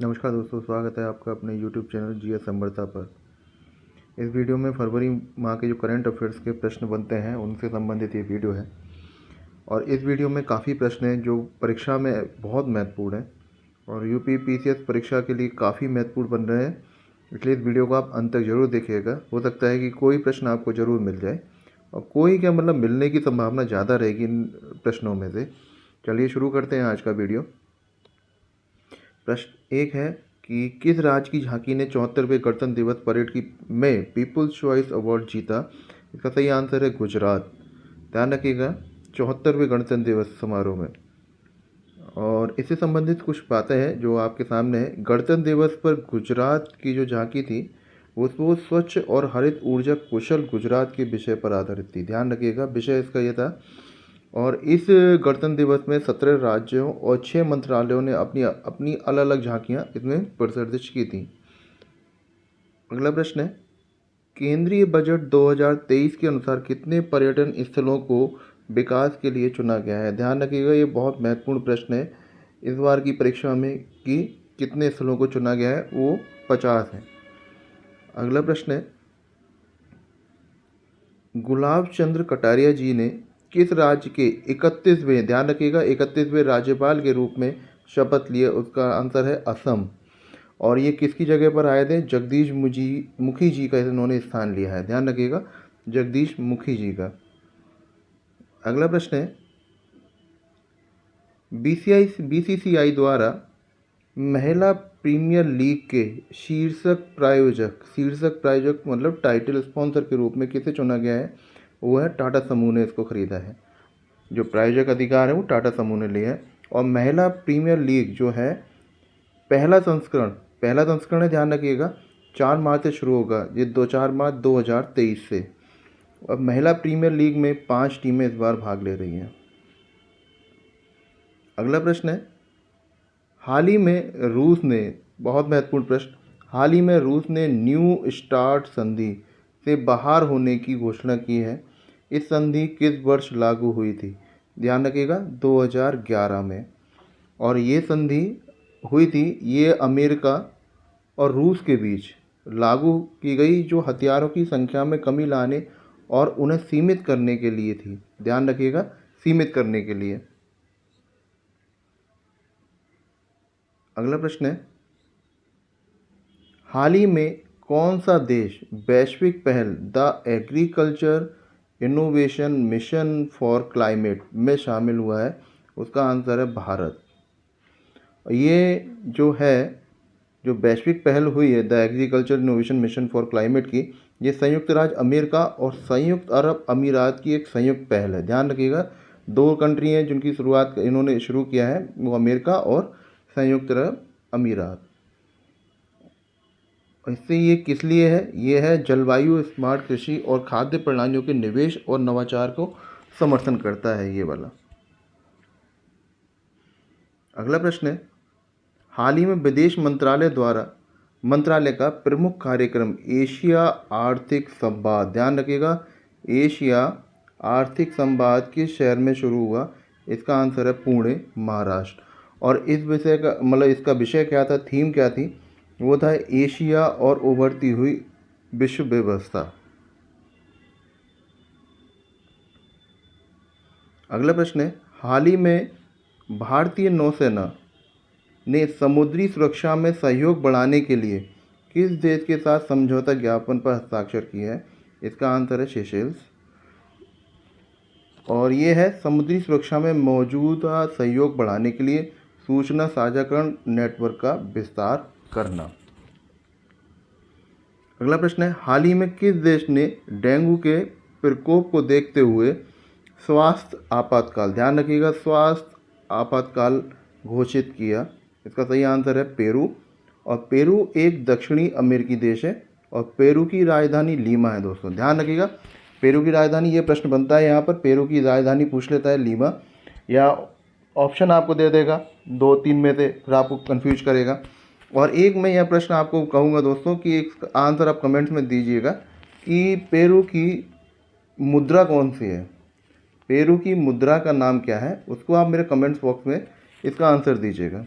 नमस्कार दोस्तों, स्वागत है आपका अपने YouTube चैनल जीएस अमृता पर। इस वीडियो में फरवरी माह के जो करंट अफेयर्स के प्रश्न बनते हैं उनसे संबंधित ये वीडियो है। और इस वीडियो में काफ़ी प्रश्न हैं जो परीक्षा में बहुत महत्वपूर्ण हैं और यूपी पीसीएस परीक्षा के लिए काफ़ी महत्वपूर्ण बन रहे हैं। इसलिए इस वीडियो को आप अंत तक जरूर देखिएगा। हो सकता है कि कोई प्रश्न आपको ज़रूर मिल जाए, और कोई क्या मतलब मिलने की संभावना ज़्यादा रहेगी इन प्रश्नों में से। चलिए शुरू करते हैं आज का वीडियो। प्रश्न एक है कि किस राज्य की झांकी ने 74वें गणतंत्र दिवस परेड की में पीपुल्स चॉइस अवार्ड जीता? इसका सही आंसर है गुजरात। ध्यान रखिएगा, 74वें गणतंत्र दिवस समारोह में। और इससे संबंधित कुछ बातें हैं जो आपके सामने है। गणतंत्र दिवस पर गुजरात की जो झांकी थी वो स्वच्छ और हरित ऊर्जा कुशल गुजरात के विषय पर आधारित थी। ध्यान रखिएगा, विषय इसका यह था। और इस गणतंत्र दिवस में 17 राज्यों और 6 मंत्रालयों ने अपनी अपनी अलग अलग झांकियां इसमें प्रदर्शित की थी। अगला प्रश्न है, केंद्रीय बजट 2023 के अनुसार कितने पर्यटन स्थलों को विकास के लिए चुना गया है? ध्यान रखिएगा, ये बहुत महत्वपूर्ण प्रश्न है इस बार की परीक्षा में कि कितने स्थलों को चुना गया है। वो 50 है। अगला प्रश्न है, गुलाब चंद्र कटारिया जी ने किस राज्य के 31वें, ध्यान रखिएगा 31वें राज्यपाल के रूप में शपथ लिए? उसका आंसर है असम। और ये किसकी जगह पर आए थे? जगदीश मुखी जी का इन्होंने स्थान लिया है। ध्यान रखिएगा, जगदीश मुखी जी का। अगला प्रश्न है, बीसीसीआई द्वारा महिला प्रीमियर लीग के शीर्षक प्रायोजक मतलब टाइटल स्पॉन्सर के रूप में किसे चुना गया है? वो है टाटा समूह ने इसको खरीदा है। जो प्रायोजक अधिकार है वो टाटा समूह ने लिया है। और महिला प्रीमियर लीग जो है पहला संस्करण है, ध्यान रखिएगा 4 मार्च से शुरू होगा। ये 4 मार्च 2023 से। अब महिला प्रीमियर लीग में 5 टीमें इस बार भाग ले रही हैं। अगला प्रश्न है, हाल ही में रूस ने, बहुत महत्वपूर्ण प्रश्न, हाल ही में रूस ने न्यू स्टार्ट संधि से बाहर होने की घोषणा की है। इस संधि किस वर्ष लागू हुई थी? ध्यान रखिएगा 2011 में। और ये संधि हुई थी, ये अमेरिका और रूस के बीच लागू की गई, जो हथियारों की संख्या में कमी लाने और उन्हें सीमित करने के लिए थी। ध्यान रखिएगा, सीमित करने के लिए। अगला प्रश्न है, हाल ही में कौन सा देश वैश्विक पहल the agriculture innovation mission for climate में शामिल हुआ है? उसका आंसर है भारत। ये जो वैश्विक पहल हुई है the agriculture innovation mission for climate की, ये संयुक्त राज्य अमेरिका और संयुक्त अरब अमीरात की एक संयुक्त पहल है। ध्यान रखिएगा, 2 कंट्री हैं जिनकी शुरुआत इन्होंने शुरू किया है, वो अमेरिका और संयुक्त अरब अमीरात। इससे ये किस लिए है? ये है जलवायु स्मार्ट कृषि और खाद्य प्रणालियों के निवेश और नवाचार को समर्थन करता है ये वाला। अगला प्रश्न है, हाल ही में विदेश मंत्रालय का प्रमुख कार्यक्रम एशिया आर्थिक संवाद, ध्यान रखिएगा एशिया आर्थिक संवाद किस शहर में शुरू हुआ? इसका आंसर है पुणे, महाराष्ट्र। और इस विषय का मतलब इसका विषय क्या था, थीम क्या थी? वो था एशिया और उभरती हुई विश्व व्यवस्था। अगला प्रश्न है, हाल ही में भारतीय नौसेना ने समुद्री सुरक्षा में सहयोग बढ़ाने के लिए किस देश के साथ समझौता ज्ञापन पर हस्ताक्षर किए हैं? इसका आंसर है सेशेल्स। और ये है समुद्री सुरक्षा में मौजूदा सहयोग बढ़ाने के लिए सूचना साझाकरण नेटवर्क का विस्तार करना। अगला प्रश्न है, हाल ही में किस देश ने डेंगू के प्रकोप को देखते हुए स्वास्थ्य आपातकाल, ध्यान रखिएगा स्वास्थ्य आपातकाल घोषित किया? इसका सही आंसर है पेरू। और पेरू एक दक्षिणी अमेरिकी देश है और पेरू की राजधानी लीमा है। दोस्तों ध्यान रखिएगा, पेरू की राजधानी, ये प्रश्न बनता है यहाँ पर, पेरू की राजधानी पूछ लेता है लीमा, या ऑप्शन आपको दे देगा 2-3 में से, फिर आपको कंफ्यूज करेगा। और एक मैं यह प्रश्न आपको कहूँगा दोस्तों कि एक आंसर आप कमेंट्स में दीजिएगा कि पेरू की मुद्रा कौन सी है? पेरू की मुद्रा का नाम क्या है? उसको आप मेरे कमेंट्स बॉक्स में इसका आंसर दीजिएगा।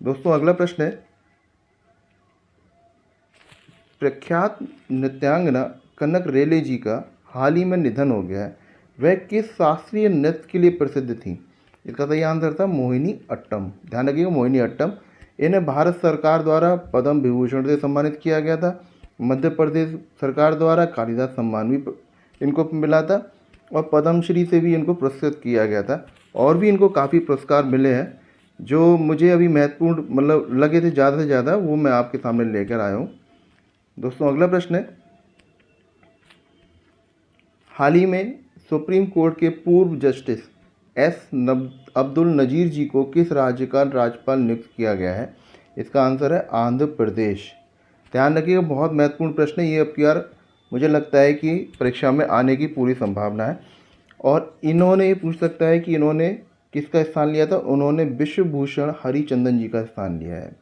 दोस्तों अगला प्रश्न है, प्रख्यात नृत्यांगना कनक रेले जी का हाल ही में निधन हो गया है। वह किस शास्त्रीय नृत्य के लिए प्रसिद्ध थी? इसका सही आंसर था मोहिनी अट्टम। ध्यान रखिएगा, मोहिनी अट्टम। इन्हें भारत सरकार द्वारा पद्म विभूषण से सम्मानित किया गया था। मध्य प्रदेश सरकार द्वारा कालिदास सम्मान भी इनको मिला था और पद्मश्री से भी इनको पुरस्कृत किया गया था। और भी इनको काफ़ी पुरस्कार मिले हैं, जो मुझे अभी महत्वपूर्ण मतलब लगे थे ज़्यादा से ज़्यादा, वो मैं आपके सामने लेकर आया हूँ। दोस्तों अगला प्रश्न है, हाल ही में सुप्रीम कोर्ट के पूर्व जस्टिस अब्दुल नजीर जी को किस राज्य का राज्यपाल नियुक्त किया गया है? इसका आंसर है आंध्र प्रदेश। ध्यान रखिएगा, बहुत महत्वपूर्ण प्रश्न है ये। अब की बार मुझे लगता है कि परीक्षा में आने की पूरी संभावना है। और इन्होंने ये पूछ सकता है कि इन्होंने किसका स्थान लिया था? उन्होंने विश्वभूषण हरिचंदन जी का स्थान लिया है।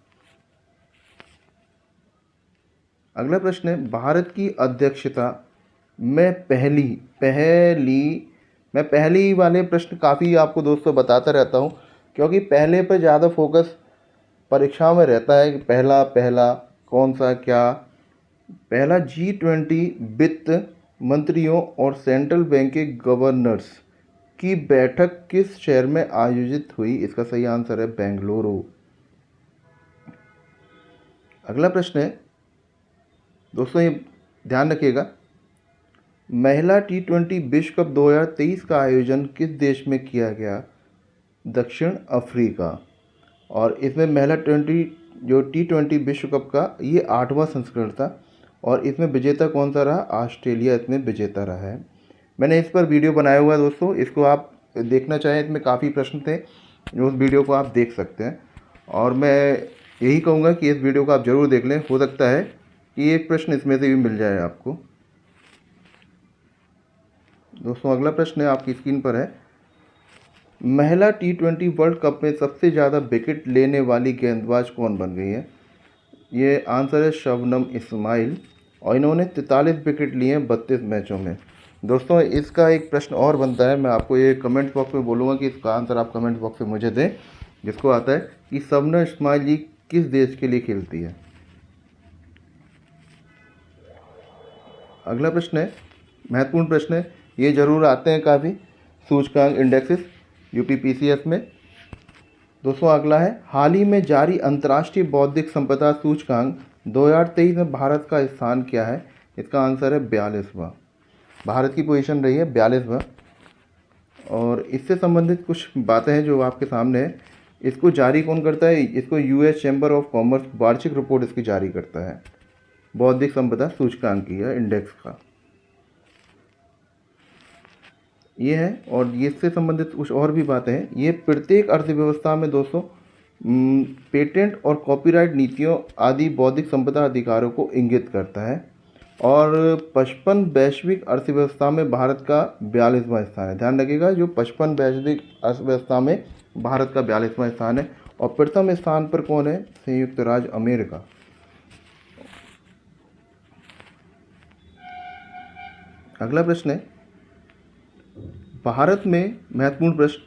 अगला प्रश्न है, भारत की अध्यक्षता में पहली वाले प्रश्न काफ़ी आपको दोस्तों बताता रहता हूँ, क्योंकि पहले पर ज़्यादा फोकस परीक्षा में रहता है कि पहला पहला कौन सा क्या। पहला G20 वित्त मंत्रियों और सेंट्रल बैंक के गवर्नर्स की बैठक किस शहर में आयोजित हुई? इसका सही आंसर है बेंगलुरु। अगला प्रश्न है दोस्तों, ये ध्यान रखिएगा, महिला T20 विश्व कप 2023 का आयोजन किस देश में किया गया? दक्षिण अफ्रीका। और इसमें महिला T20 विश्व कप का ये 8वां संस्करण था और इसमें विजेता कौन सा रहा? ऑस्ट्रेलिया इसमें विजेता रहा है। मैंने इस पर वीडियो बनाया हुआ है दोस्तों, इसको आप देखना चाहें, इसमें काफ़ी प्रश्न थे, उस वीडियो को आप देख सकते हैं। और मैं यही कहूँगा कि इस वीडियो को आप ज़रूर देख लें, हो सकता है कि एक प्रश्न इसमें से भी मिल जाए आपको। दोस्तों अगला प्रश्न है आपकी स्क्रीन पर है, महिला T20 वर्ल्ड कप में सबसे ज़्यादा विकेट लेने वाली गेंदबाज कौन बन गई है? ये आंसर है शबनम इस्माइल और इन्होंने 43 विकेट लिए हैं 32 मैचों में। दोस्तों इसका एक प्रश्न और बनता है, मैं आपको ये कमेंट बॉक्स में बोलूँगा कि इसका आंसर आप कमेंट बॉक्स में मुझे दें, जिसको आता है कि शबनम इस्माइल जी किस देश के लिए खेलती है। अगला प्रश्न है, महत्वपूर्ण प्रश्न है, ये जरूर आते हैं काफ़ी सूचकांक इंडेक्सेस UPPCS में। दोस्तों अगला है, हाल ही में जारी अंतर्राष्ट्रीय बौद्धिक संपदा सूचकांक 2023 में भारत का स्थान क्या है? इसका आंसर है 42वां। भारत की पोजीशन रही है 42वां। और इससे संबंधित कुछ बातें हैं जो आपके सामने है। इसको जारी कौन करता है? इसको US चैम्बर ऑफ कॉमर्स वार्षिक रिपोर्ट इसकी जारी करता है, बौद्धिक संपदा सूचकांक की या इंडेक्स का ये है। और इससे संबंधित कुछ और भी बातें हैं। ये प्रत्येक अर्थव्यवस्था में दोस्तों पेटेंट और कॉपीराइट नीतियों आदि बौद्धिक संपदा अधिकारों को इंगित करता है। और 55 वैश्विक अर्थव्यवस्था में भारत का 42वां स्थान है। ध्यान रखिएगा, जो 55 वैश्विक अर्थव्यवस्था में भारत का 42वां स्थान है। और प्रथम स्थान पर कौन है? संयुक्त राज्य अमेरिका। अगला प्रश्न है, भारत में महत्वपूर्ण प्रश्न,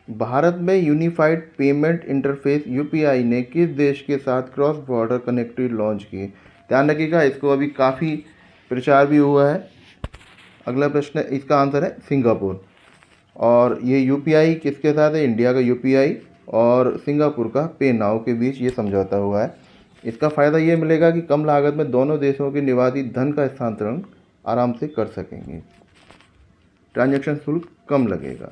भारत में यूनिफाइड पेमेंट इंटरफेस UPI ने किस देश के साथ क्रॉस बॉर्डर कनेक्टिविटी लॉन्च की? ध्यान रखिएगा, इसको अभी काफ़ी प्रचार भी हुआ है। अगला प्रश्न है, इसका आंसर है सिंगापुर। और ये UPI किसके साथ है? इंडिया का UPI और सिंगापुर का पे नाउ के बीच ये समझौता हुआ है। इसका फ़ायदा ये मिलेगा कि कम लागत में दोनों देशों के निवासी धन का स्थानांतरण आराम से कर सकेंगे, ट्रांजैक्शन शुल्क कम लगेगा।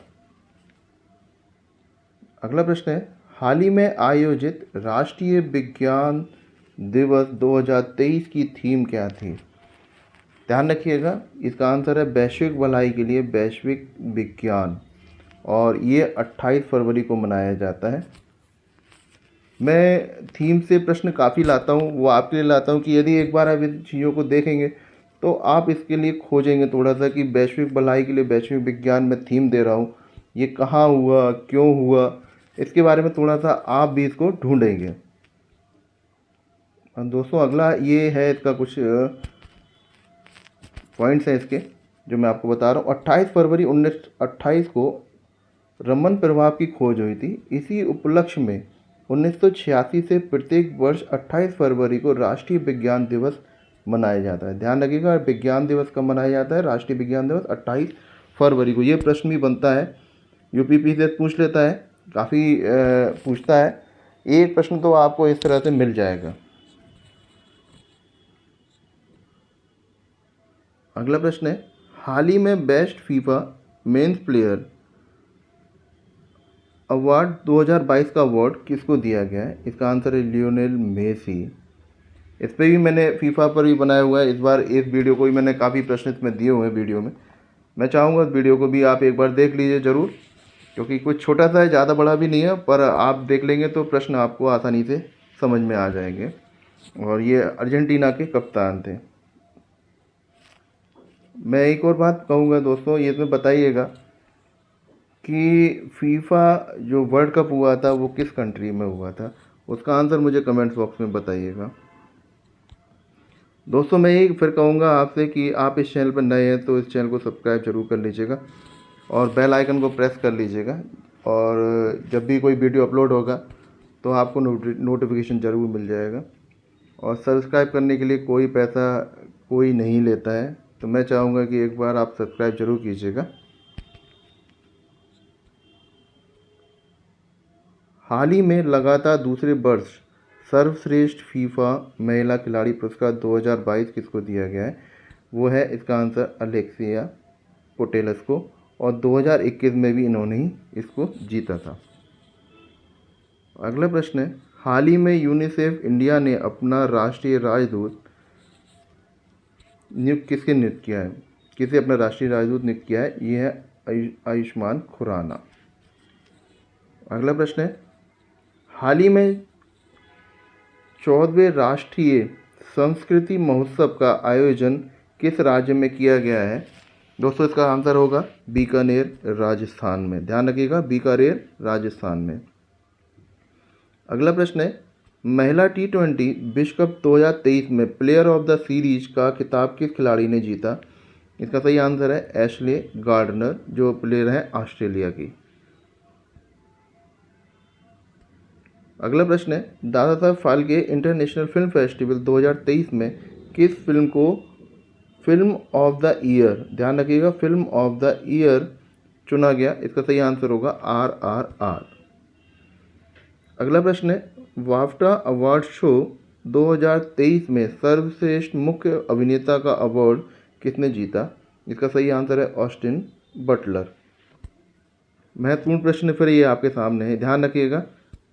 अगला प्रश्न है, हाल ही में आयोजित राष्ट्रीय विज्ञान दिवस 2023 की थीम क्या थी? ध्यान रखिएगा, इसका आंसर है वैश्विक भलाई के लिए वैश्विक विज्ञान। और ये 28 फरवरी को मनाया जाता है। मैं थीम से प्रश्न काफ़ी लाता हूँ, वो आपके लिए लाता हूँ कि यदि एक बार आप इन चीज़ों को देखेंगे तो आप इसके लिए खोजेंगे थोड़ा सा कि वैश्विक भलाई के लिए वैश्विक विज्ञान में थीम दे रहा हूँ, ये कहाँ हुआ, क्यों हुआ, इसके बारे में थोड़ा सा आप भी इसको ढूंढेंगे। दोस्तों अगला ये है, इसका कुछ पॉइंट्स हैं इसके जो मैं आपको बता रहा हूँ। 28 फरवरी 1928 को रमन प्रभाव की खोज हुई थी। इसी उपलक्ष्य में 1986 से प्रत्येक वर्ष 28 फरवरी को राष्ट्रीय विज्ञान दिवस मनाया जाता है। ध्यान रखिएगा, विज्ञान दिवस कब मनाया जाता है? राष्ट्रीय विज्ञान दिवस 28 फरवरी को। ये प्रश्न भी बनता है, यूपीपीसीएस पूछ लेता है, काफ़ी पूछता है। एक प्रश्न तो आपको इस तरह से मिल जाएगा। अगला प्रश्न है, हाल ही में best FIFA men's player award 2022 का अवार्ड किसको दिया गया है? इसका आंसर है लियोनेल मेसी। इस पर भी मैंने फीफा पर भी बनाया हुआ है। इस बार इस वीडियो को भी मैंने काफ़ी प्रश्न इसमें दिए हुए हैं वीडियो में। मैं चाहूँगा इस वीडियो को भी आप एक बार देख लीजिए ज़रूर, क्योंकि कुछ छोटा सा है, ज़्यादा बड़ा भी नहीं है, पर आप देख लेंगे तो प्रश्न आपको आसानी से समझ में आ जाएंगे। और ये अर्जेंटीना के कप्तान थे। मैं एक और बात कहूँगा दोस्तों, ये इसमें बताइएगा कि फीफा जो वर्ल्ड कप हुआ था वो किस कंट्री में हुआ था? उसका आंसर मुझे कमेंट्स बॉक्स में बताइएगा। दोस्तों मैं एक फिर कहूँगा आपसे कि आप इस चैनल पर नए हैं तो इस चैनल को सब्सक्राइब जरूर कर लीजिएगा और बेल आइकन को प्रेस कर लीजिएगा। और जब भी कोई वीडियो अपलोड होगा तो आपको नोटिफिकेशन ज़रूर मिल जाएगा। और सब्सक्राइब करने के लिए कोई पैसा कोई नहीं लेता है, तो मैं चाहूँगा कि एक बार आप सब्सक्राइब जरूर कीजिएगा। हाल ही में लगातार दूसरे वर्ष सर्वश्रेष्ठ फीफा महिला खिलाड़ी पुरस्कार 2022 किसको दिया गया है? वो है इसका आंसर अलेक्सिया पुटेलस को, और 2021 में भी इन्होंने ही इसको जीता था। अगला प्रश्न है, हाल ही में यूनिसेफ इंडिया ने अपना राष्ट्रीय राजदूत किसके नियुक्त किया है? किसे अपना राष्ट्रीय राजदूत नियुक्त किया है? ये है आयुष्मान खुराना। अगला प्रश्न है, हाल ही में 14वें राष्ट्रीय संस्कृति महोत्सव का आयोजन किस राज्य में किया गया है? दोस्तों इसका आंसर होगा बीकानेर राजस्थान में। ध्यान रखिएगा, बीकानेर राजस्थान में। अगला प्रश्न है, महिला T20 विश्व कप 2023 में प्लेयर ऑफ द सीरीज का खिताब किस खिलाड़ी ने जीता? इसका सही आंसर है एशले गार्डनर, जो प्लेयर है ऑस्ट्रेलिया की। अगला प्रश्न है, Dada Saheb Phalke international film festival 2023 में किस फिल्म को फिल्म ऑफ द ईयर, ध्यान रखिएगा, फिल्म ऑफ द ईयर चुना गया? इसका सही आंसर होगा RRR। अगला प्रश्न है, वाफ्टा अवार्ड शो 2023 में सर्वश्रेष्ठ मुख्य अभिनेता का अवार्ड किसने जीता? इसका सही आंसर है ऑस्टिन बटलर। महत्वपूर्ण प्रश्न फिर ये आपके सामने है, ध्यान रखिएगा।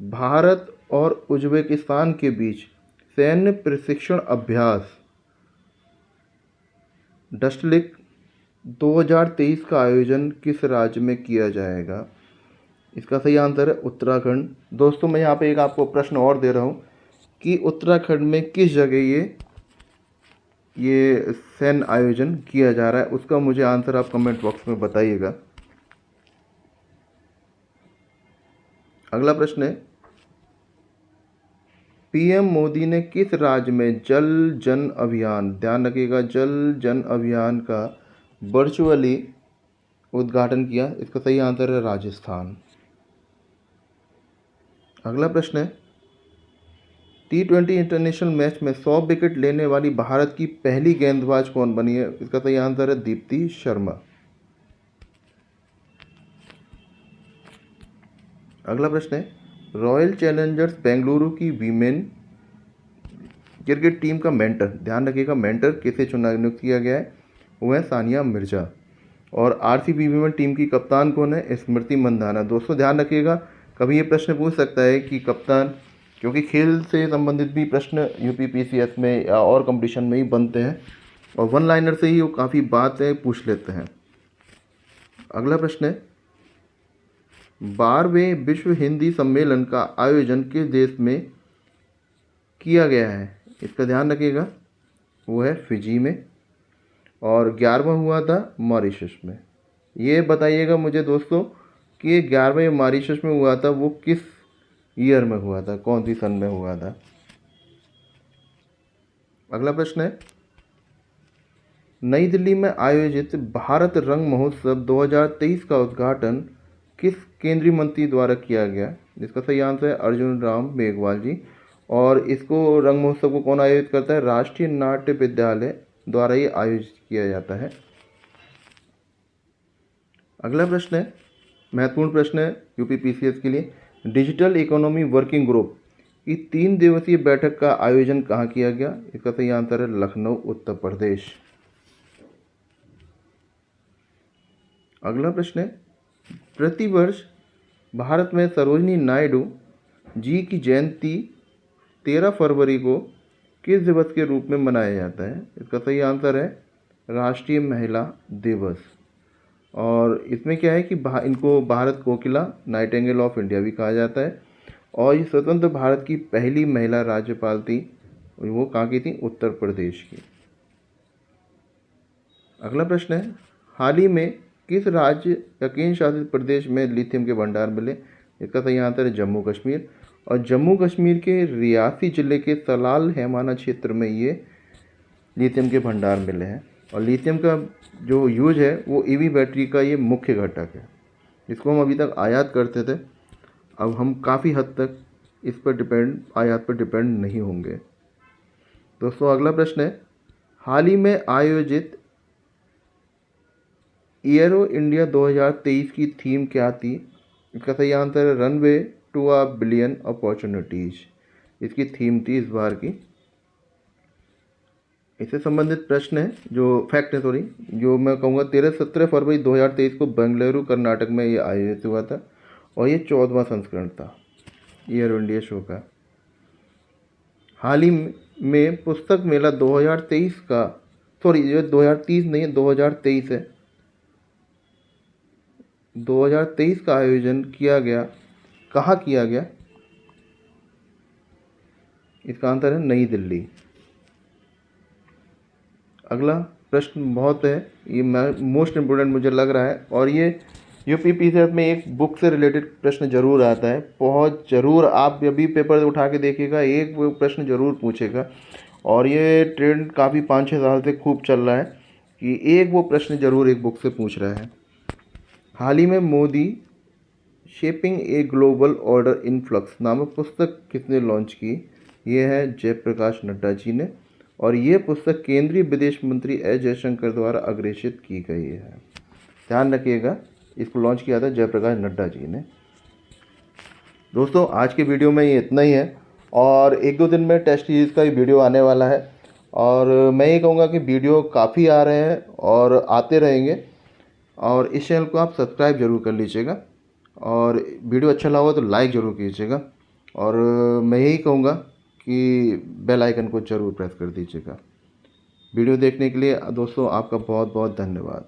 भारत और उज्बेकिस्तान के बीच सैन्य प्रशिक्षण अभ्यास डस्टलिक 2023 का आयोजन किस राज्य में किया जाएगा? इसका सही आंसर है उत्तराखंड। दोस्तों मैं यहाँ पे एक आपको प्रश्न और दे रहा हूँ कि उत्तराखंड में किस जगह ये सैन्य आयोजन किया जा रहा है, उसका मुझे आंसर आप कमेंट बॉक्स में बताइएगा। अगला प्रश्न है, पीएम मोदी ने किस राज्य में जल जन अभियान, ध्यान रखिएगा, जल जन अभियान का वर्चुअली उद्घाटन किया? इसका सही आंसर है राजस्थान। अगला प्रश्न है, T20 इंटरनेशनल मैच में 100 विकेट लेने वाली भारत की पहली गेंदबाज कौन बनी है? इसका सही आंसर है दीप्ति शर्मा। अगला प्रश्न है, रॉयल चैलेंजर्स बेंगलुरु की वीमेन क्रिकेट टीम का मेंटर, ध्यान रखिएगा, मेंटर किसे नियुक्त किया गया है? वो है सानिया मिर्जा। और RCB वीमेन टीम की कप्तान कौन है? स्मृति मंधाना। दोस्तों ध्यान रखिएगा, कभी ये प्रश्न पूछ सकता है कि कप्तान, क्योंकि खेल से संबंधित भी प्रश्न यूपीपीसीएस में या और कंपटीशन में ही बनते हैं, और वन लाइनर से ही वो काफ़ी बातें पूछ लेते हैं। अगला प्रश्न है, 12वें विश्व हिंदी सम्मेलन का आयोजन किस देश में किया गया है? इसका ध्यान रखिएगा, वो है फिजी में, और 11वां हुआ था मॉरिशस में। ये बताइएगा मुझे दोस्तों कि 11वें मॉरिशस में हुआ था, वो किस ईयर में हुआ था, कौन सी सन में हुआ था? अगला प्रश्न है, नई दिल्ली में आयोजित भारत रंग महोत्सव 2023 का उद्घाटन केंद्रीय मंत्री द्वारा किया गया? इसका सही आंसर है अर्जुन राम मेघवाल जी। और इसको रंग महोत्सव को कौन आयोजित करता है? राष्ट्रीय नाट्य विद्यालय द्वारा ये आयोजित किया जाता है। अगला प्रश्न है, महत्वपूर्ण प्रश्न है यूपीपीसीएस के लिए। डिजिटल इकोनॉमी वर्किंग ग्रुप की 3 दिवसीय बैठक का आयोजन कहाँ किया गया? इसका सही आंसर है लखनऊ, उत्तर प्रदेश। अगला प्रश्न है, प्रतिवर्ष भारत में सरोजिनी नायडू जी की जयंती 13 फरवरी को किस दिवस के रूप में मनाया जाता है? इसका सही आंसर है राष्ट्रीय महिला दिवस। और इसमें क्या है कि इनको भारत कोकिला, नाइटिंगेल ऑफ इंडिया भी कहा जाता है। और ये स्वतंत्र भारत की पहली महिला राज्यपाल थी। वो कहाँ की थी? उत्तर प्रदेश की। अगला प्रश्न है, हाल ही में किस राज्य या केंद्र शासित प्रदेश में लिथियम के भंडार मिले? इसका सही आंसर है जम्मू कश्मीर। और जम्मू कश्मीर के रियासी जिले के सलाल हैमाना क्षेत्र में ये लिथियम के भंडार मिले हैं। और लिथियम का जो यूज है वो ईवी बैटरी का ये मुख्य घटक है, जिसको हम अभी तक आयात करते थे। अब हम काफ़ी हद तक इस पर आयात पर डिपेंड नहीं होंगे। दोस्तों अगला प्रश्न है, हाल ही में आयोजित एरो इंडिया 2023 की थीम क्या थी? इसका सही आंसर है runway to a billion opportunities. इसकी थीम थी इस बार की। इससे संबंधित प्रश्न है, जो फैक्ट है सॉरी, जो मैं कहूँगा 17 फरवरी 2023 को बेंगलुरु कर्नाटक में ये आयोजित हुआ था। और ये 14वां संस्करण था एरो इंडिया शो का। हाल ही में पुस्तक मेला 2023 का, सॉरी ये 2030 नहीं है, 2023 है, 2023 का आयोजन किया गया, कहाँ किया गया? इसका आंसर है नई दिल्ली। अगला प्रश्न बहुत है, ये मोस्ट इम्पोर्टेंट मुझे लग रहा है। और ये यूपीपीसीएस में एक बुक से रिलेटेड प्रश्न जरूर आता है, बहुत ज़रूर। आप अभी पेपर उठा के देखिएगा, एक वो प्रश्न जरूर पूछेगा। और ये ट्रेंड काफ़ी 5-6 साल से खूब चल रहा है कि एक वो प्रश्न जरूर एक बुक से पूछ रहा है। हाल ही में Modi shaping a global order in flux नामक पुस्तक किसने लॉन्च की? ये है जयप्रकाश नड्डा जी ने। और ये पुस्तक केंद्रीय विदेश मंत्री एस जयशंकर द्वारा अग्रेषित की गई है। ध्यान रखिएगा, इसको लॉन्च किया था जयप्रकाश नड्डा जी ने। दोस्तों आज के वीडियो में ये इतना ही है। और 1-2 दिन में टेस्ट सीरीज़ का ही वीडियो आने वाला है। और मैं ये कहूँगा कि वीडियो काफ़ी आ रहे हैं और आते रहेंगे। और इस चैनल को आप सब्सक्राइब जरूर कर लीजिएगा। और वीडियो अच्छा लगा तो लाइक ज़रूर कीजिएगा। और मैं यही कहूँगा कि बेल आइकन को ज़रूर प्रेस कर दीजिएगा। वीडियो देखने के लिए दोस्तों आपका बहुत बहुत धन्यवाद।